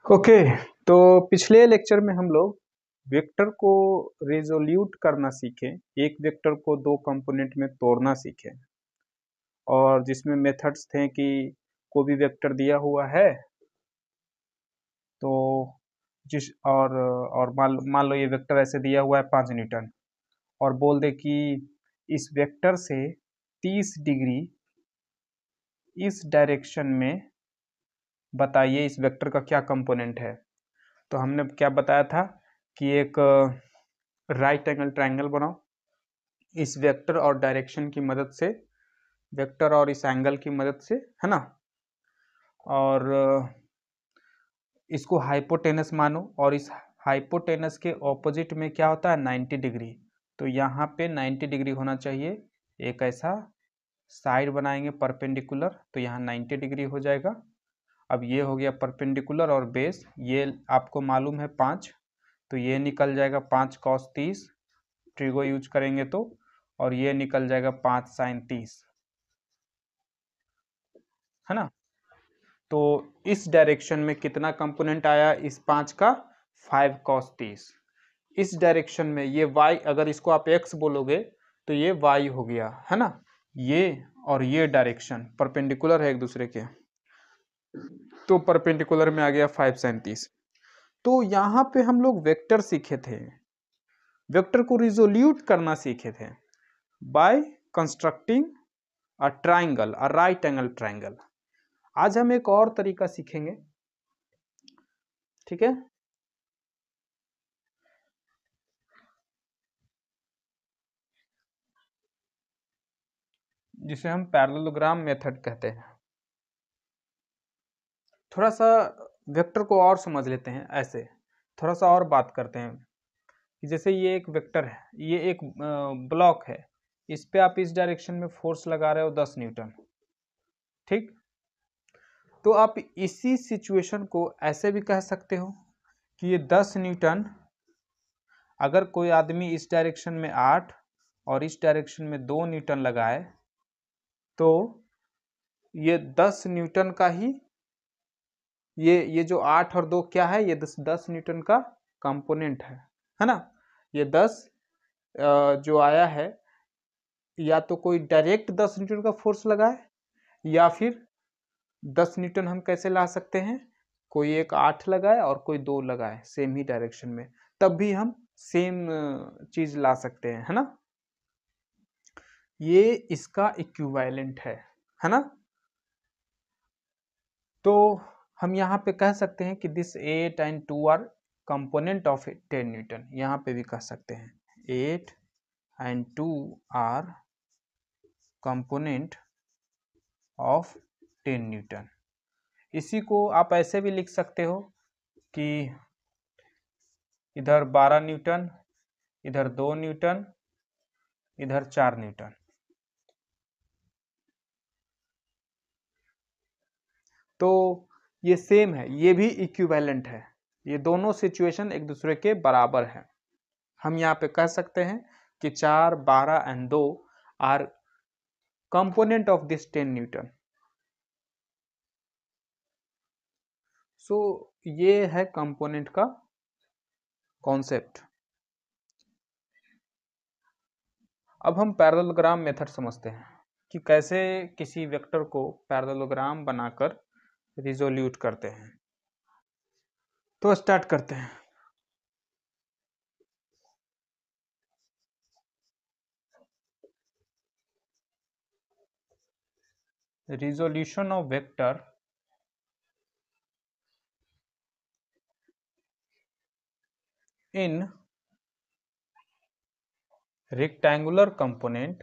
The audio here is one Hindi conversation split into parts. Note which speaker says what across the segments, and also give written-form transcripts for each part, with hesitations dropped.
Speaker 1: ओके। तो पिछले लेक्चर में हम लोग वेक्टर को रिजोल्यूट करना सीखे, एक वेक्टर को दो कंपोनेंट में तोड़ना सीखे, और जिसमें मेथड्स थे कि कोई भी वेक्टर दिया हुआ है तो मान लो ये वेक्टर ऐसे दिया हुआ है 5 न्यूटन, और बोल दे कि इस वेक्टर से 30 डिग्री इस डायरेक्शन में बताइए इस वेक्टर का क्या कंपोनेंट है। तो हमने क्या बताया था कि एक राइट एंगल ट्रायंगल बनाओ इस वेक्टर और डायरेक्शन की मदद से, वेक्टर और इस एंगल की मदद से, है ना, और इसको हाइपोटेनस मानो, और इस हाइपोटेनस के ऑपोजिट में क्या होता है 90 डिग्री। तो यहाँ पे 90 डिग्री होना चाहिए। एक ऐसा साइड बनाएंगे परपेंडिकुलर, तो यहाँ 90 डिग्री हो जाएगा। अब ये हो गया परपेंडिकुलर, और बेस ये आपको मालूम है 5, तो ये निकल जाएगा 5 cos 30, ट्रिगो यूज करेंगे तो, और ये निकल जाएगा 5 sin 30, है ना। तो इस डायरेक्शन में कितना कंपोनेंट आया इस 5 का, 5 cos 30। इस डायरेक्शन में ये y, अगर इसको आप x बोलोगे तो ये y हो गया, है ना। ये और ये डायरेक्शन परपेंडिकुलर है एक दूसरे के, तो परपेंडिकुलर में आ गया 5 sin 30। तो यहाँ पे हम लोग वेक्टर सीखे थे, वेक्टर को रिजोल्यूट करना सीखे थे by constructing a triangle, a right angle triangle. आज हम एक और तरीका सीखेंगे, ठीक है, जिसे हम पैरेललोग्राम मेथड कहते हैं। थोड़ा सा वेक्टर को और समझ लेते हैं, ऐसे थोड़ा सा और बात करते हैं कि जैसे ये एक वेक्टर है, ये एक ब्लॉक है, इस पे आप इस डायरेक्शन में फोर्स लगा रहे हो 10 न्यूटन, ठीक। तो आप इसी सिचुएशन को ऐसे भी कह सकते हो कि ये 10 न्यूटन, अगर कोई आदमी इस डायरेक्शन में 8 और इस डायरेक्शन में 2 न्यूटन लगाए तो ये 10 न्यूटन का ही, ये जो 8 और 2 क्या है, ये 10 न्यूटन का कंपोनेंट है ना। ये 10 जो आया है, या तो कोई डायरेक्ट 10 न्यूटन का फोर्स लगाए, या फिर 10 न्यूटन हम कैसे ला सकते हैं, कोई एक 8 लगाए और कोई 2 लगाए सेम ही डायरेक्शन में, तब भी हम सेम चीज ला सकते हैं, है ना। ये इसका इक्विवेलेंट है ना। तो हम यहाँ पे कह सकते हैं कि this 8 and 2 are component of 10 Newton, यहाँ पे भी कह सकते हैं 8 and 2 are component of 10 Newton. इसी को आप ऐसे भी लिख सकते हो कि इधर 12 न्यूटन, इधर 2 न्यूटन, इधर 4 न्यूटन। तो ये सेम है, ये भी इक्विवेलेंट है, ये दोनों सिचुएशन एक दूसरे के बराबर है। हम यहाँ पे कह सकते हैं कि 4, 12 and 2 are component of this 10 newton. So ये है कंपोनेंट का कॉन्सेप्ट। अब हम पैरेललोग्राम मेथड समझते हैं कि कैसे किसी वेक्टर को पैरेललोग्राम बनाकर रिजोल्यूट करते हैं। तो स्टार्ट करते हैं। Resolution of vector in rectangular component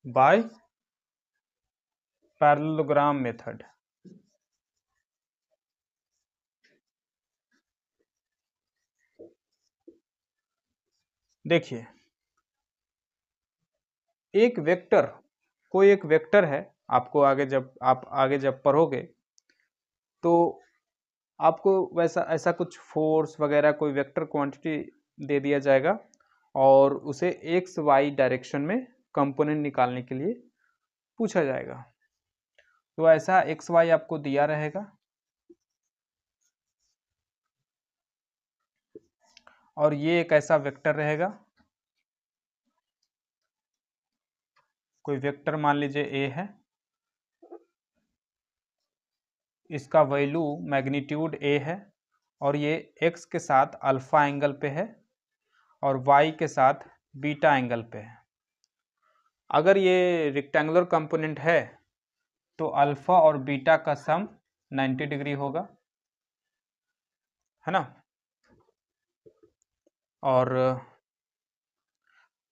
Speaker 1: by parallelogram method। देखिए, एक वेक्टर, कोई एक वेक्टर है, आपको आगे जब पढ़ोगे तो आपको वैसा ऐसा कुछ फोर्स वगैरह कोई वेक्टर क्वांटिटी दे दिया जाएगा, और उसे एक्स वाई डायरेक्शन में कंपोनेंट निकालने के लिए पूछा जाएगा। तो ऐसा एक्स वाई आपको दिया रहेगा और ये एक ऐसा वेक्टर रहेगा, कोई वेक्टर मान लीजिए ए है, इसका वैल्यू मैग्नीट्यूड ए है और ये एक्स के साथ अल्फा एंगल पे है और वाई के साथ बीटा एंगल पे है। अगर ये रेक्टेंगुलर कंपोनेंट है तो अल्फा और बीटा का सम 90 डिग्री होगा, है ना। और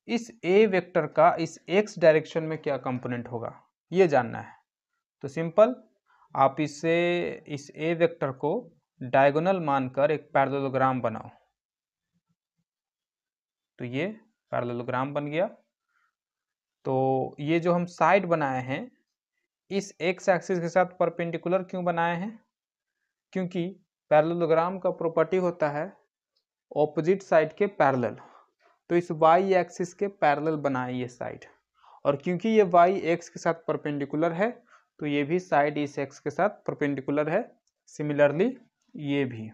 Speaker 1: इस ए वेक्टर का इस एक्स डायरेक्शन में क्या कंपोनेंट होगा ये जानना है। तो सिंपल, आप इस ए वेक्टर को डायगोनल मानकर एक पैरेललोग्राम बनाओ। तो ये पैरेललोग्राम बन गया। तो ये जो हम साइड बनाए हैं इस एक्स एक्सिस के साथ परपेंडिकुलर क्यों बनाए हैं? क्योंकि पैरेललोग्राम का प्रॉपर्टी होता है ऑपोजिट साइड के पैरेलल। तो इस वाई एक्सिस के पैरेलल बनाए ये साइड, और क्योंकि ये वाई एक्स के साथ परपेंडिकुलर है तो ये भी साइड इस एक्स के साथ परपेंडिकुलर है। सिमिलरली ये भी।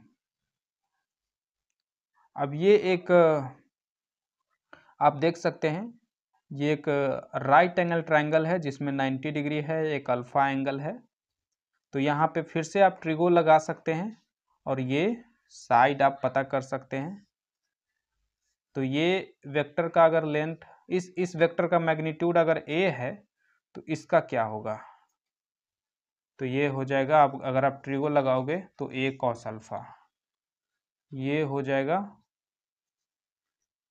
Speaker 1: अब ये एक आप देख सकते हैं, ये एक राइट एंगल ट्रायंगल है जिसमें 90 डिग्री है, एक अल्फा एंगल है। तो यहाँ पे फिर से आप ट्रिगो लगा सकते हैं और ये साइड आप पता कर सकते हैं। तो ये वेक्टर का अगर लेंथ इस वेक्टर का मैग्नीट्यूड अगर a है तो इसका क्या होगा? तो ये हो जाएगा, आप अगर आप ट्रिगो लगाओगे तो a cos अल्फा, ये हो जाएगा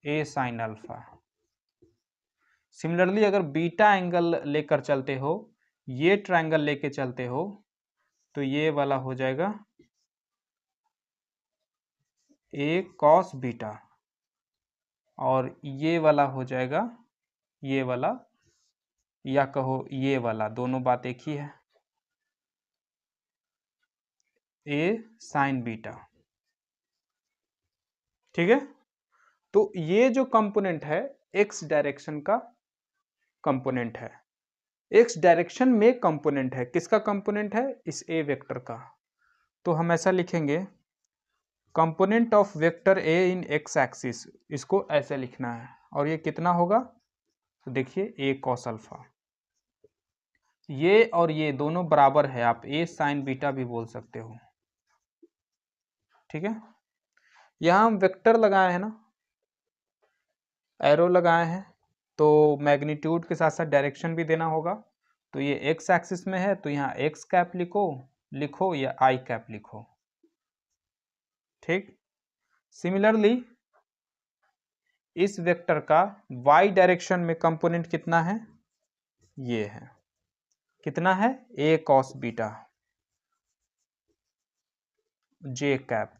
Speaker 1: a sin अल्फा। सिमिलरली अगर बीटा एंगल लेकर चलते हो, ये ट्रायंगल लेके चलते हो, तो ये वाला हो जाएगा a cos बीटा और ये वाला हो जाएगा ये वाला, या कहो ये वाला, दोनों बात एक ही है, a sin बीटा। ठीक है। तो ये जो कंपोनेंट है एक्स डायरेक्शन का कंपोनेंट है, एक्स डायरेक्शन में कंपोनेंट है। किसका कंपोनेंट है? इस ए वेक्टर का। तो हम ऐसा लिखेंगे, component of vector A in x axis, इसको ऐसे लिखना है। और ये कितना होगा? तो देखिए a cos अल्फा, ये और ये दोनों बराबर है, आप a sin बीटा भी बोल सकते हो। ठीक है। यहां हम वेक्टर लगाए हैं ना, एरो लगाए हैं, तो मैग्नीट्यूड के साथ साथ डायरेक्शन भी देना होगा। तो ये एक्स एक्सिस में है तो यहाँ एक्स कैप लिखो या आई कैप लिखो। ठीक। सिमिलरली इस वेक्टर का वाई डायरेक्शन में कंपोनेंट कितना है? ये है, कितना है? a cos beta j cap.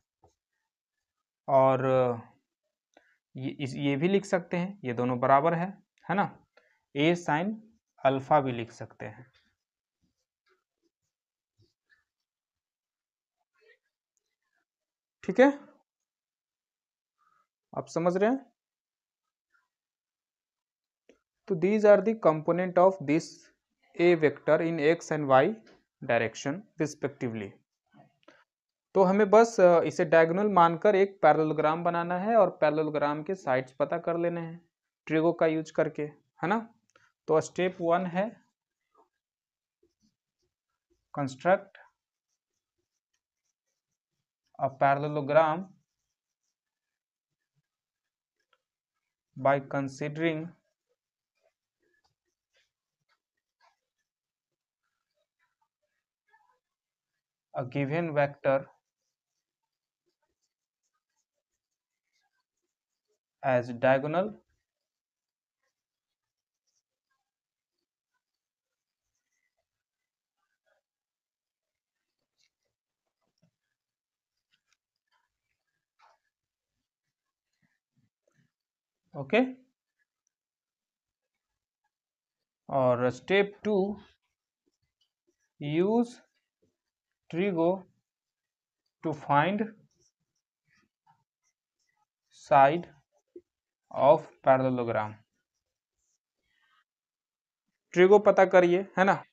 Speaker 1: और ये भी लिख सकते हैं, ये दोनों बराबर है ना। a sin अल्फा भी लिख सकते हैं। ठीक है, आप समझ रहे हैं। तो these are the component of this a vector in x and y direction respectively। तो हमें बस इसे डायगोनल मानकर एक पैरेललोग्राम बनाना है और पैरेललोग्राम के साइड्स पता कर लेने हैं ट्रिगो का यूज करके, है ना। तो स्टेप 1 है construct a parallelogram by considering a given vector as diagonal okay. और step 2 use trigo to find side of parallelogram. Trigo पता करिए, है ना।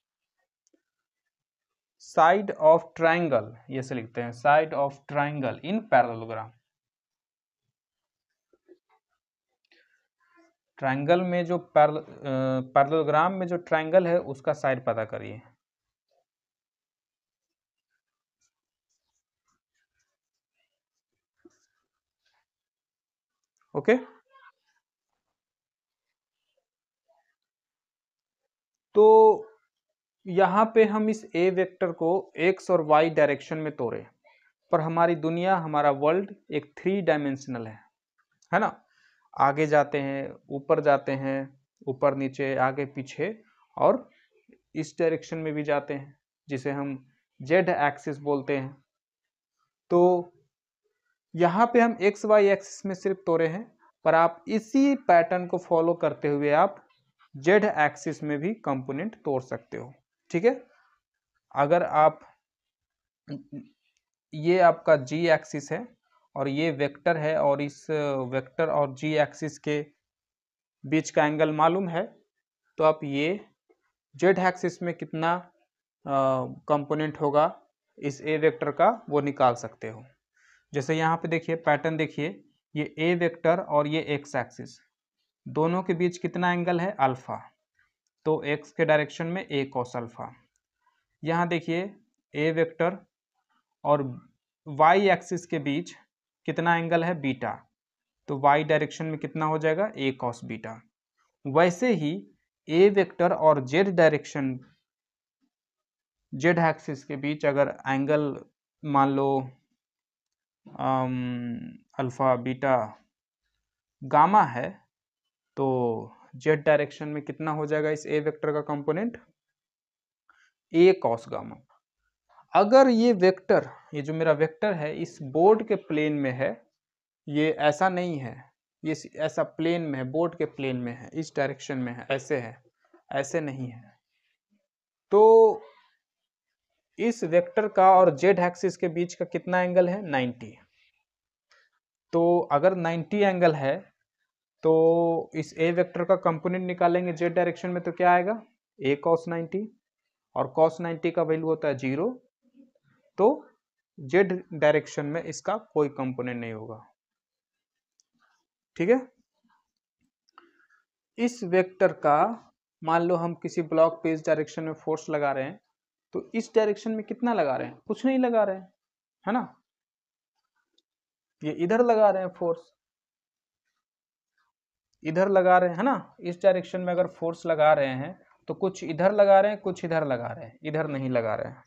Speaker 1: साइड ऑफ ट्राइंगल, ये से लिखते हैं side of triangle in parallelogram. Triangle में जो पैरेललोग्राम में जो ट्राइंगल है उसका साइड पता करिए। ओके, तो यहाँ पे हम इस ए वेक्टर को एक्स और वाई डायरेक्शन में तोड़े, पर हमारी दुनिया, हमारा वर्ल्ड एक 3 डायमेंशनल है ना। आगे जाते हैं, ऊपर जाते हैं, ऊपर नीचे आगे पीछे, और इस डायरेक्शन में भी जाते हैं जिसे हम जेड एक्सिस बोलते हैं। तो यहाँ पे हम एक्स वाई एक्सिस में सिर्फ तोड़े हैं, पर आप इसी पैटर्न को फॉलो करते हुए आप जेड एक्सिस में भी कंपोनेंट तोड़ सकते हो। ठीक है, अगर आप, ये आपका जी एक्सिस है और ये वेक्टर है, और इस वेक्टर और जी एक्सिस के बीच का एंगल मालूम है, तो आप ये जेड एक्सिस में कितना कंपोनेंट होगा इस ए वेक्टर का वो निकाल सकते हो। जैसे यहाँ पे देखिए पैटर्न, देखिए ये ए वेक्टर और ये एक्स एक्सिस दोनों के बीच कितना एंगल है, अल्फा, तो एक्स के डायरेक्शन में ए कॉस अल्फा। यहाँ देखिए ए वेक्टर और वाई एक्सिस के बीच कितना एंगल है, बीटा, तो वाई डायरेक्शन में कितना हो जाएगा, ए कॉस बीटा। वैसे ही ए वेक्टर और जेड डायरेक्शन, जेड एक्सिस के बीच अगर एंगल मान लो अल्फा बीटा गामा है, तो जेड डायरेक्शन में कितना हो जाएगा इस ए वेक्टर का कंपोनेंट, ए कॉस गामा। अगर ये वेक्टर, ये जो मेरा वेक्टर है इस बोर्ड के प्लेन में है, ये ऐसा नहीं है, ये ऐसा प्लेन में है, बोर्ड के प्लेन में है, इस डायरेक्शन में है, ऐसे नहीं है, तो इस वेक्टर का और जेड एक्सिस के बीच का कितना एंगल है, 90। तो अगर 90 एंगल है तो इस ए वेक्टर का कंपोनेंट निकालेंगे जेड डायरेक्शन में, तो क्या आएगा, ए कॉस 90, और कॉस 90 का वैल्यू होता है 0, तो जेड डायरेक्शन में इसका कोई कंपोनेंट नहीं होगा। ठीक है, इस वेक्टर का मान लो हम किसी ब्लॉक पे इस डायरेक्शन में फोर्स लगा रहे हैं, तो इस डायरेक्शन में कितना लगा रहे हैं, कुछ नहीं लगा रहे हैं, है ना, ये इधर लगा रहे हैं फोर्स, इधर लगा रहे हैं, है ना। इस डायरेक्शन में अगर फोर्स लगा रहे हैं तो कुछ इधर लगा रहे हैं, कुछ इधर लगा रहे हैं, इधर नहीं लगा रहे हैं।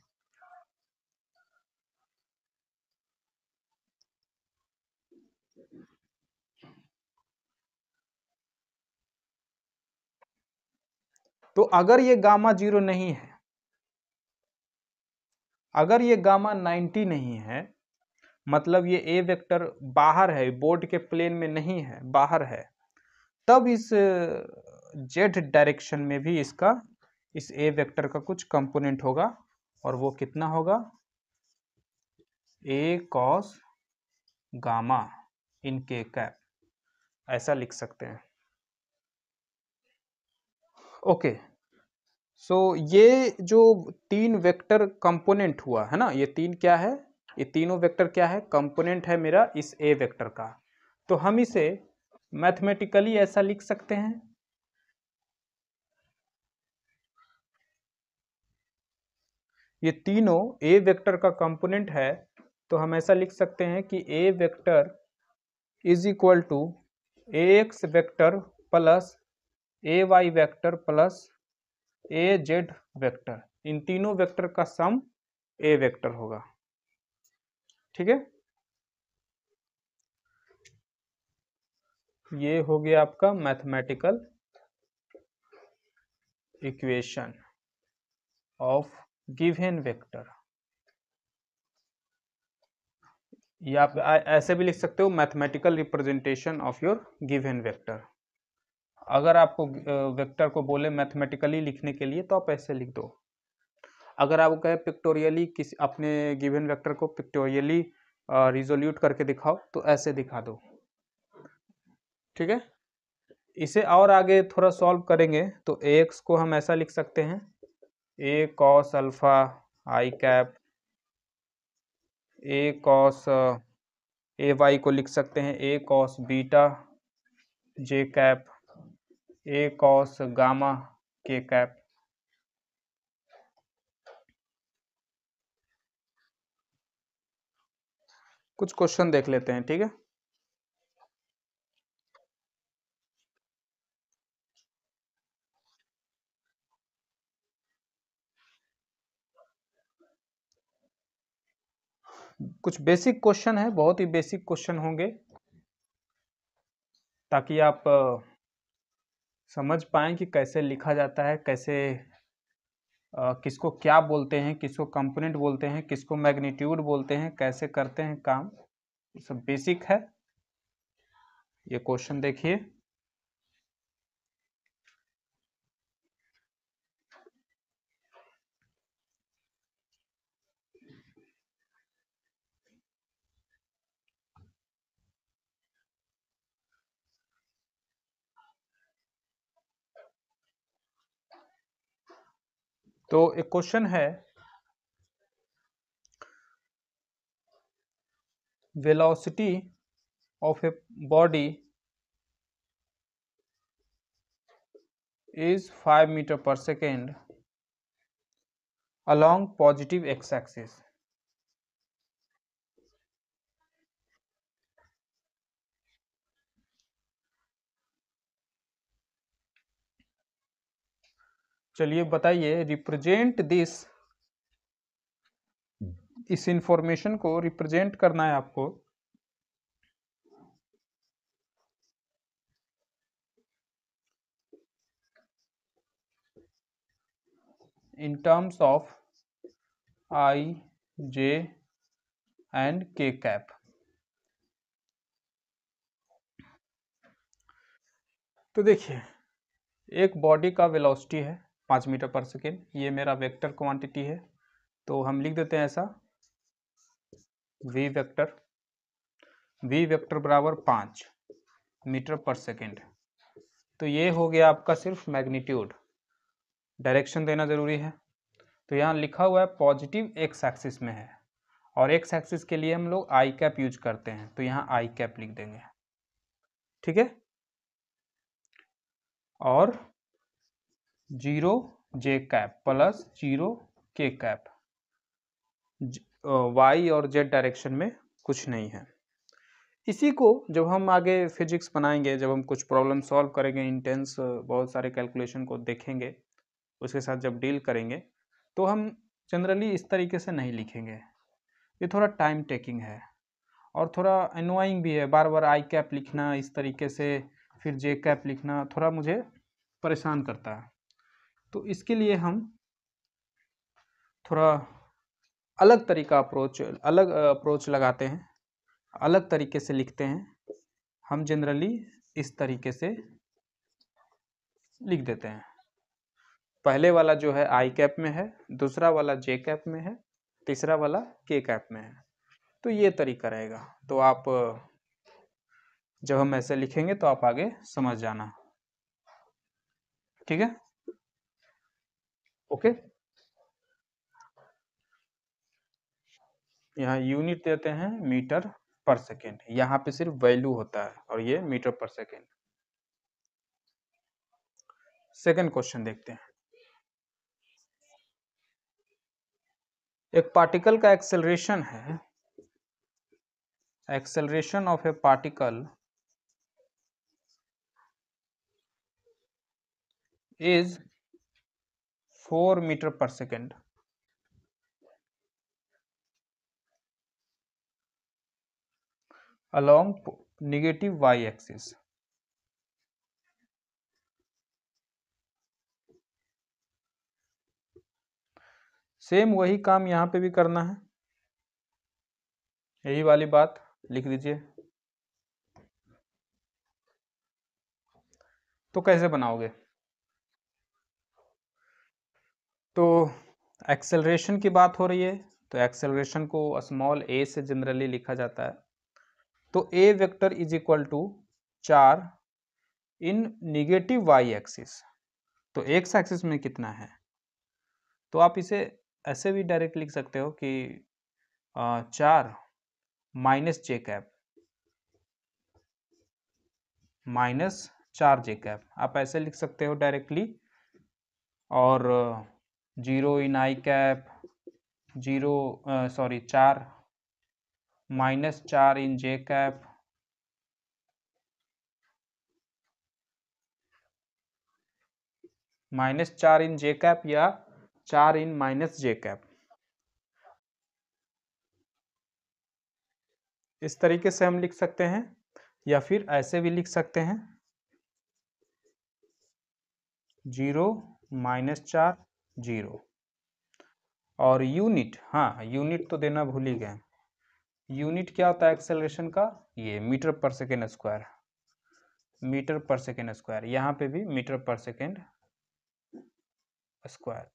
Speaker 1: तो अगर ये गामा 0 नहीं है, अगर ये गामा 90 नहीं है, मतलब ये ए वेक्टर बाहर है, बोर्ड के प्लेन में नहीं है, बाहर है, तब इस जेड डायरेक्शन में भी इसका, इस ए वेक्टर का कुछ कंपोनेंट होगा, और वो कितना होगा, ए कॉस गामा इन के कैप, ऐसा लिख सकते हैं। ओके, सो ये जो 3 वेक्टर कंपोनेंट हुआ है ना, ये 3 क्या है, ये तीनों वेक्टर क्या है, कंपोनेंट है मेरा इस ए वेक्टर का। तो हम इसे मैथमेटिकली ऐसा लिख सकते हैं, ये तीनों ए वेक्टर का कंपोनेंट है, तो हम ऐसा लिख सकते हैं कि A vector is equal to A X vector plus A Y vector plus A Z vector, इन तीनों वेक्टर का सम ए वेक्टर होगा। ठीक है, ये हो गया आपका mathematical equation of given vector, ये आप ऐसे भी लिख सकते हो, mathematical representation of your given vector. अगर आपको वेक्टर को बोले मैथमेटिकली लिखने के लिए तो आप ऐसे लिख दो। अगर आपको कहे पिक्टोरियली किसी अपने गिवन वेक्टर को पिक्टोरियली रिजोल्यूट करके दिखाओ, तो ऐसे दिखा दो। ठीक है, इसे और आगे थोड़ा सॉल्व करेंगे तो ax को हम ऐसा लिख सकते हैं a cos alpha i cap, a cos ay को लिख सकते हैं a cos beta j cap, a cos gamma k cap. कुछ क्वेश्चन देख लेते हैं, ठीक है। कुछ बेसिक क्वेश्चन है, बहुत ही बेसिक क्वेश्चन होंगे ताकि आप समझ पाएं कि कैसे लिखा जाता है, कैसे किसको क्या बोलते हैं, किसको कंपोनेंट बोलते हैं, किसको मैग्नीट्यूड बोलते हैं, कैसे करते हैं काम, ये सब बेसिक है। ये क्वेश्चन देखिए, तो एक क्वेश्चन है, velocity of a body is 5 meter per second along positive x axis। चलिए बताइए, रिप्रेजेंट दिस, इस इंफॉर्मेशन को रिप्रेजेंट करना है आपको in terms of I, J and K cap. तो देखिए, एक बॉडी का वेलोसिटी है 5 मीटर पर सेकेंड, ये मेरा वेक्टर क्वांटिटी है, तो हम लिख देते हैं ऐसा, वी वेक्टर बराबर 5 मीटर पर सेकेंड। तो ये हो गया आपका सिर्फ मैग्नीट्यूड, डायरेक्शन देना जरूरी है। तो यहाँ लिखा हुआ है पॉजिटिव एक्स एक्सिस में है, और एक्स एक्सिस के लिए हम लोग आई कैप यूज करते हैं, तो यहाँ आई कैप लिख देंगे, ठीक है। और 0 जे कैप प्लस 0 के कैप, वाई और जेड डायरेक्शन में कुछ नहीं है। इसी को जब हम आगे फिजिक्स बनाएंगे, जब हम कुछ प्रॉब्लम सॉल्व करेंगे, इंटेंस बहुत सारे कैलकुलेशन को देखेंगे, उसके साथ जब डील करेंगे, तो हम जनरली इस तरीके से नहीं लिखेंगे। ये थोड़ा टाइम टेकिंग है और थोड़ा एनोइंग भी है, बार बार आई कैप लिखना इस तरीके से, फिर जे कैप लिखना थोड़ा मुझे परेशान करता है। तो इसके लिए हम थोड़ा अलग तरीका अलग अप्रोच लगाते हैं, अलग तरीके से लिखते हैं। हम जनरली इस तरीके से लिख देते हैं, पहले वाला जो है आई कैप में है, दूसरा वाला जे कैप में है, तीसरा वाला के कैप में है। तो ये तरीका रहेगा। तो आप जब हम ऐसे लिखेंगे तो आप आगे समझ जाना, ठीक है, ओके। यहाँ यूनिट देते हैं मीटर पर सेकेंड, यहाँ पे सिर्फ वैल्यू होता है और ये metre per second. Second question देखते हैं। एक पार्टिकल का एक्सेलरेशन है, acceleration of a particle is 4 metre per second along negative y axis। Same वही काम यहाँ पे भी करना है, यही वाली बात लिख दीजिए। तो कैसे बनाओगे? तो एक्सेलरेशन की बात हो रही है, तो एक्सेलरेशन को स्मॉल a से जनरली लिखा जाता है। तो a vector is equal to 4 in negative y axis. तो एक्स एक्सिस में कितना है, तो आप इसे ऐसे भी डायरेक्ट लिख सकते हो कि 4 माइनस जे कैप माइनस 4 जे कैप, आप ऐसे लिख सकते हो डायरेक्टली। और 0 इन आई कैप 4 माइनस 4 इन जे कैप माइनस 4 इन जे कैप या 4 इन माइनस जे कैप, इस तरीके से हम लिख सकते हैं। या फिर ऐसे भी लिख सकते हैं 0 माइनस 4 0। और यूनिट, हाँ यूनिट तो देना भूल ही गए। यूनिट क्या होता है एक्सेलरेशन का, ये metre per second square, metre per second square, यहाँ पे भी मीटर पर सेकेंड स्क्वायर।